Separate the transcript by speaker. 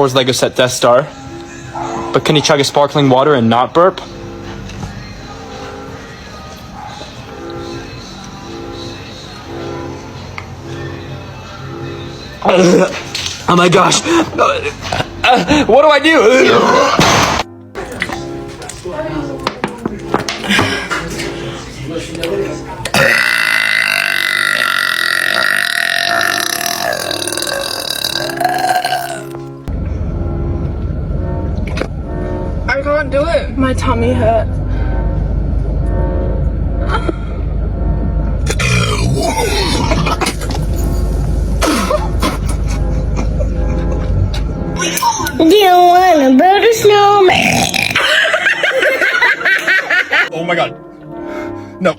Speaker 1: Wars Lego set Death Star. But can he chug a sparkling water and not burp? Oh my gosh. What do I do?
Speaker 2: I can't do it. My tummy hurts.
Speaker 3: Do you want to build a snowman?
Speaker 4: Oh my god. No.